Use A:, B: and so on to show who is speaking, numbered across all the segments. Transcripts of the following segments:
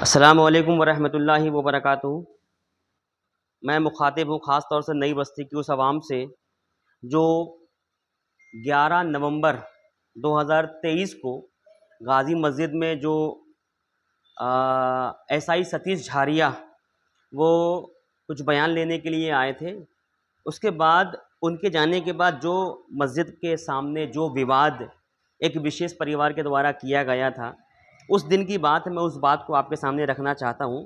A: अस्सलामु अलैकुम वरहमतुल्लाहि वबरकातुहू। मैं मुखातिब हूँ ख़ास तौर से नई बस्ती की उस आवाम से जो 11 नवंबर 2023 को गाज़ी मस्जिद में जो एसआई सतीश झारिया वो कुछ बयान लेने के लिए आए थे। उसके बाद उनके जाने के बाद जो मस्जिद के सामने जो विवाद एक विशेष परिवार के द्वारा किया गया था, उस दिन की बात है। मैं उस बात को आपके सामने रखना चाहता हूँ।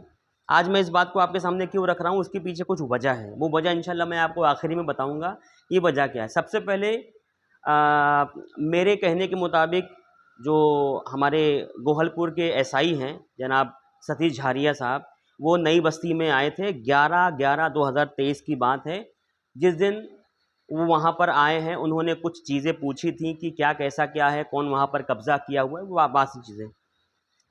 A: आज मैं इस बात को आपके सामने क्यों रख रहा हूँ, उसके पीछे कुछ वजह है। वो वजह इंशाल्लाह मैं आपको आखिरी में बताऊँगा ये वजह क्या है। सबसे पहले मेरे कहने के मुताबिक जो हमारे गोहलपुर के एसआई हैं जनाब सतीश झारिया साहब, वो नई बस्ती में आए थे। 11/11/2023 की बात है। जिस दिन वो वहाँ पर आए हैं, उन्होंने कुछ चीज़ें पूछी थी कि क्या कैसा क्या है, कौन वहाँ पर कब्ज़ा किया हुआ है, वो बासी चीज़ें।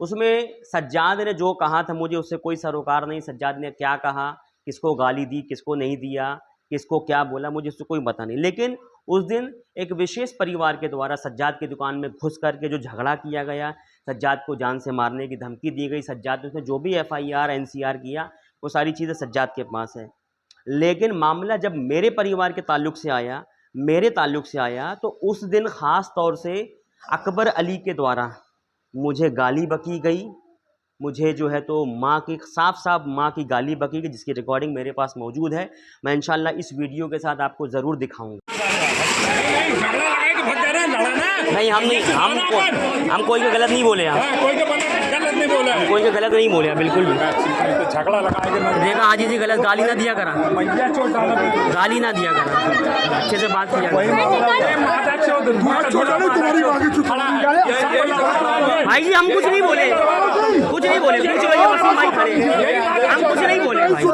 A: उसमें सज्जाद ने जो कहा था, मुझे उससे कोई सरोकार नहीं। सज्जाद ने क्या कहा, किसको गाली दी, किसको नहीं दिया, किसको क्या बोला, मुझे उससे कोई पता नहीं। लेकिन उस दिन एक विशेष परिवार के द्वारा सज्जाद की दुकान में घुस करके जो झगड़ा किया गया, सज्जाद को जान से मारने की धमकी दी गई। सज्जाद ने उसमें जो भी एफआईआर एनसीआर किया, वो सारी चीज़ें सज्जाद के पास है। लेकिन मामला जब मेरे परिवार के ताल्लुक से आया, तो उस दिन ख़ास तौर से अकबर अली के द्वारा मुझे गाली बकी गई। मुझे जो है तो माँ की साफ-साफ माँ की गाली बकी गई, जिसकी रिकॉर्डिंग मेरे पास मौजूद है। मैं इंशाल्लाह इस वीडियो के साथ आपको ज़रूर दिखाऊँगा। नहीं, हम कोई को गलत नहीं बोले। कोई को गलत नहीं बोले, बिल्कुल भी।
B: झगड़ा
A: देखा हाजी जी, गलत गाली ना दिया करा, गाली ना दिया करा, अच्छे से बात किया। भाई जी हम कुछ नहीं बोले, कुछ नहीं बोले, हम कुछ नहीं बोले भाई।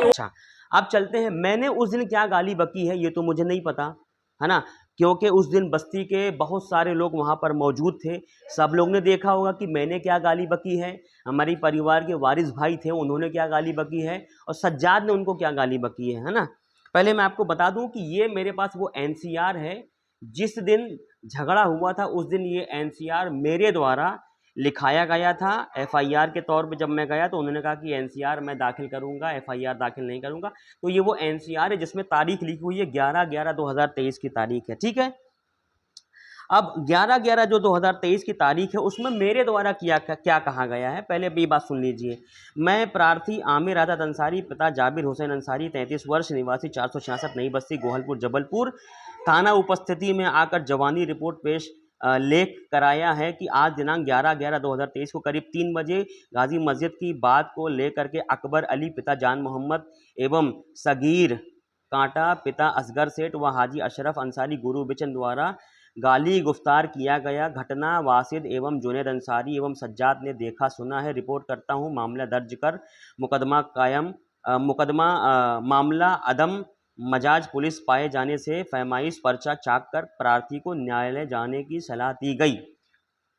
A: अच्छा, अब चलते हैं। मैंने उस दिन क्या गाली बकी है ये तो मुझे नहीं पता, है ना, क्योंकि उस दिन बस्ती के बहुत सारे लोग वहाँ पर मौजूद थे। सब लोग ने देखा होगा कि मैंने क्या गाली बकी है, हमारी परिवार के वारिस भाई थे उन्होंने क्या गाली बकी है, और सज्जाद ने उनको क्या गाली बकी है ना। पहले मैं आपको बता दूं कि ये मेरे पास वो एनसीआर है। जिस दिन झगड़ा हुआ था उस दिन ये एनसीआर मेरे द्वारा लिखाया गया था। एफआईआर के तौर पे जब मैं गया तो उन्होंने कहा कि एनसीआर मैं दाखिल करूंगा, एफआईआर दाखिल नहीं करूंगा। तो ये वो एनसीआर है जिसमें तारीख लिखी हुई है 11/11/2023 की तारीख है, ठीक है। अब 11/11 जो 2023 की तारीख है उसमें मेरे द्वारा क्या कहा गया है, पहले भी बात सुन लीजिए। मैं प्रार्थी आमिर आज़ाद अंसारी, पिता जाबिर हुसैन अंसारी, 33 वर्ष, निवासी 466 नई बस्ती गोहलपुर जबलपुर, थाना उपस्थिति में आकर जवानी रिपोर्ट पेश लेख कराया है कि आज दिनांक 11/11/2023 को करीब 3 बजे गाजी मस्जिद की बात को लेकर के अकबर अली पिता जान मोहम्मद एवं सगीर कांटा पिता असगर सेठ व हाजी अशरफ अंसारी गुरु बिचन द्वारा गाली गुफ्तार किया गया। घटना वासिद एवं जुनैद अंसारी एवं सज्जाद ने देखा सुना है। रिपोर्ट करता हूं, मामला दर्ज कर मुकदमा कायम मामला अदम मजाज पुलिस पाए जाने से फैमाइश पर्चा चाक कर प्रार्थी को न्यायालय जाने की सलाह दी गई।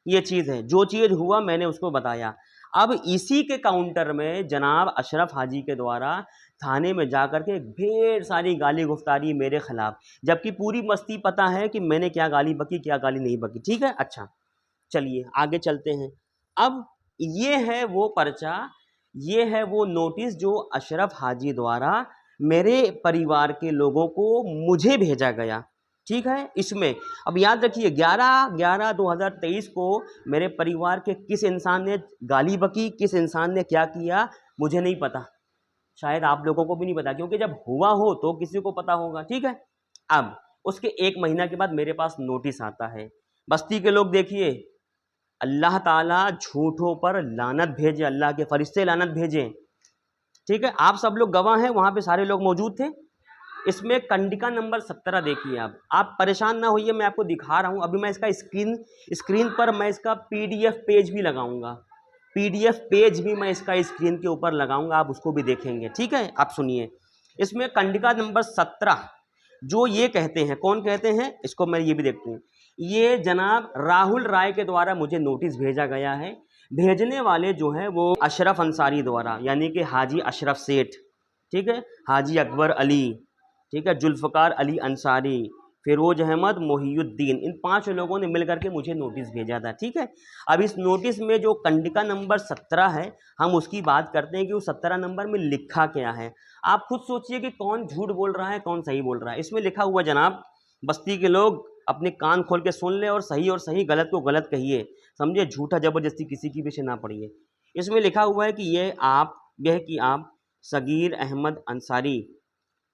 A: ये चीज़ है, जो चीज़ हुआ मैंने उसको बताया। अब इसी के काउंटर में जनाब अशरफ हाजी के द्वारा थाने में जाकर के ढेर सारी गाली गुफ्तारी मेरे खिलाफ, जबकि पूरी मस्ती पता है कि मैंने क्या गाली बकी क्या गाली नहीं बकी, ठीक है। अच्छा चलिए आगे चलते हैं। अब ये है वो पर्चा, ये है वो नोटिस जो अशरफ हाजी द्वारा मेरे परिवार के लोगों को मुझे भेजा गया, ठीक है। इसमें अब याद रखिए 11/11/2023 को मेरे परिवार के किस इंसान ने गाली बकी, किस इंसान ने क्या किया मुझे नहीं पता, शायद आप लोगों को भी नहीं पता, क्योंकि जब हुआ हो तो किसी को पता होगा, ठीक है। अब उसके 1 महीना के बाद मेरे पास नोटिस आता है। बस्ती के लोग देखिए, अल्लाह ताला झूठों पर लानत भेजे, अल्लाह के फरिश्ते लानत भेजे, ठीक है। आप सब लोग गवाह हैं, वहां पे सारे लोग मौजूद थे। इसमें कंडिका नंबर 17 देखिए। आप परेशान ना होइए, मैं आपको दिखा रहा हूं। अभी मैं इसका स्क्रीन पर मैं इसका पीडीएफ पेज भी लगाऊंगा, पीडीएफ पेज भी मैं इसका स्क्रीन के ऊपर लगाऊंगा, आप उसको भी देखेंगे, ठीक है। आप सुनिए, इसमें कंडिका नंबर 17 जो ये कहते हैं, कौन कहते हैं इसको मैं ये भी देखता हूँ। ये जनाब राहुल राय के द्वारा मुझे नोटिस भेजा गया है। भेजने वाले जो है वो अशरफ अंसारी द्वारा, यानी कि हाजी अशरफ सेठ, ठीक है, हाजी अकबर अली, ठीक है, जुल्फ़कार अली अंसारी, फिरोज अहमद, मोहियुद्दीन, इन 5 लोगों ने मिलकर के मुझे नोटिस भेजा था। ठीक है, अब इस नोटिस में जो कंडिका नंबर 17 है, हम उसकी बात करते हैं कि वो 17 नंबर में लिखा क्या है। आप खुद सोचिए कि कौन झूठ बोल रहा है, कौन सही बोल रहा है। इसमें लिखा हुआ, जनाब, बस्ती के लोग अपने कान खोल के सुन ले और सही गलत को गलत कहिए, समझे, झूठा जबरदस्ती किसी की पीछे ना पड़िए। इसमें लिखा हुआ है कि यह कि आप सगीर अहमद अंसारी,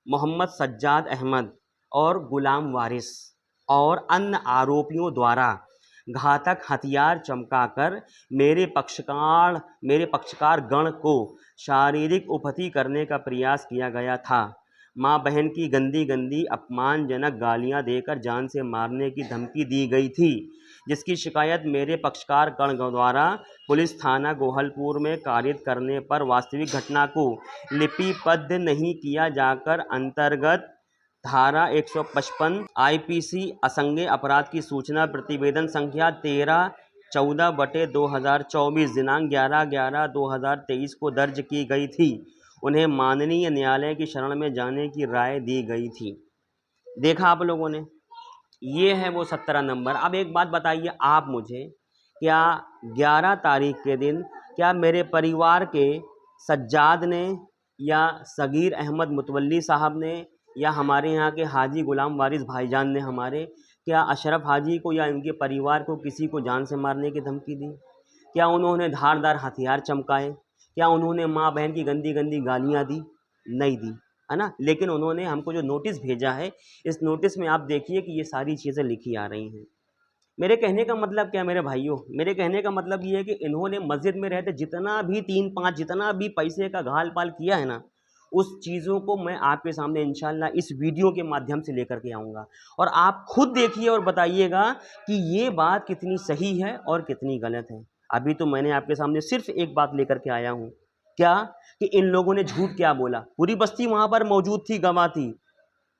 A: मोहम्मद सज्जाद अहमद और गुलाम वारिस और अन्य आरोपियों द्वारा घातक हथियार चमकाकर मेरे पक्षकार गण को शारीरिक उपहति करने का प्रयास किया गया था। माँ बहन की गंदी गंदी अपमानजनक गालियां देकर जान से मारने की धमकी दी गई थी, जिसकी शिकायत मेरे पक्षकार गण द्वारा पुलिस थाना गोहलपुर में कारित करने पर वास्तविक घटना को लिपिबद्ध नहीं किया जाकर अंतर्गत धारा 155 आईपीसी असंज्ञेय अपराध की सूचना प्रतिवेदन संख्या 13/14/2024 दिनांक 11/11/2023 को दर्ज की गई थी। उन्हें माननीय न्यायालय की शरण में जाने की राय दी गई थी। देखा आप लोगों ने, ये है वो 17 नंबर। अब एक बात बताइए आप मुझे, क्या 11 तारीख के दिन क्या मेरे परिवार के सज्जाद ने या सगीर अहमद मुतवल्ली साहब ने या हमारे यहाँ के हाजी गुलाम वारिस भाईजान ने क्या अशरफ हाजी को या उनके परिवार को किसी को जान से मारने की धमकी दी? क्या उन्होंने धारदार हथियार चमकाए? क्या उन्होंने माँ बहन की गंदी गंदी गालियाँ दी? नहीं दी, है ना। लेकिन उन्होंने हमको जो नोटिस भेजा है, इस नोटिस में आप देखिए कि ये सारी चीज़ें लिखी आ रही हैं। मेरे कहने का मतलब क्या मेरे भाइयों, मेरे कहने का मतलब ये है कि इन्होंने मस्जिद में रहते जितना भी 3-5 जितना भी पैसे का घाल पाल किया है ना, उस चीज़ों को मैं आपके सामने इंशाल्लाह इस वीडियो के माध्यम से लेकर के आऊँगा और आप खुद देखिए और बताइएगा कि ये बात कितनी सही है और कितनी गलत है। अभी तो मैंने आपके सामने सिर्फ एक बात लेकर के आया हूँ, क्या कि इन लोगों ने झूठ क्या बोला। पूरी बस्ती वहाँ पर मौजूद थी, गवाह थी।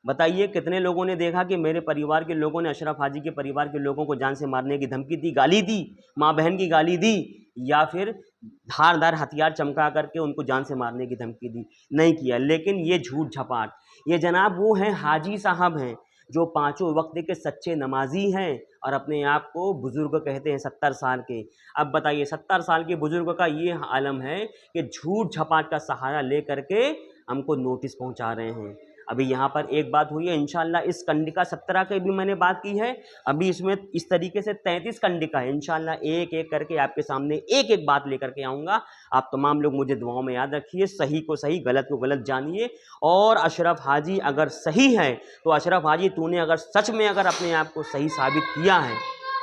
A: बताइए कितने लोगों ने देखा कि मेरे परिवार के लोगों ने अशरफ हाजी के परिवार के लोगों को जान से मारने की धमकी दी, गाली दी, माँ बहन की गाली दी, या फिर धारदार हथियार चमका करके उनको जान से मारने की धमकी दी? नहीं किया। लेकिन ये झूठ झपाट, ये जनाब वो हैं हाजी साहब हैं जो 5 वक्त के सच्चे नमाजी हैं और अपने आप को बुजुर्ग कहते हैं 70 साल के। अब बताइए 70 साल के बुजुर्ग का ये आलम है कि झूठ झपाट का सहारा ले करके हमको नोटिस पहुंचा रहे हैं। अभी यहाँ पर एक बात हुई है, इंशाल्लाह इस कंडिका 17 की भी मैंने बात की है। अभी इसमें इस तरीके से 33 कंडिका है। इंशाल्लाह एक एक करके आपके सामने एक एक बात लेकर के आऊँगा। आप तमाम लोग मुझे दुआओं में याद रखिए, सही को सही, गलत को गलत जानिए। और अशरफ हाजी अगर सही है तो अशरफ हाजी तूने अगर सच में अगर अपने आप को सही साबित किया है,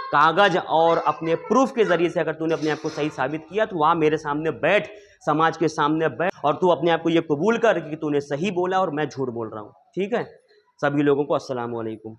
A: कागज और अपने प्रूफ के ज़रिए से अगर तूने अपने आप को सही साबित किया, तो वहाँ मेरे सामने बैठ, समाज के सामने बैठ और तू अपने आप को ये कबूल कर कि तूने सही बोला और मैं झूठ बोल रहा हूँ। ठीक है, सभी लोगों को अस्सलाम वालेकुम।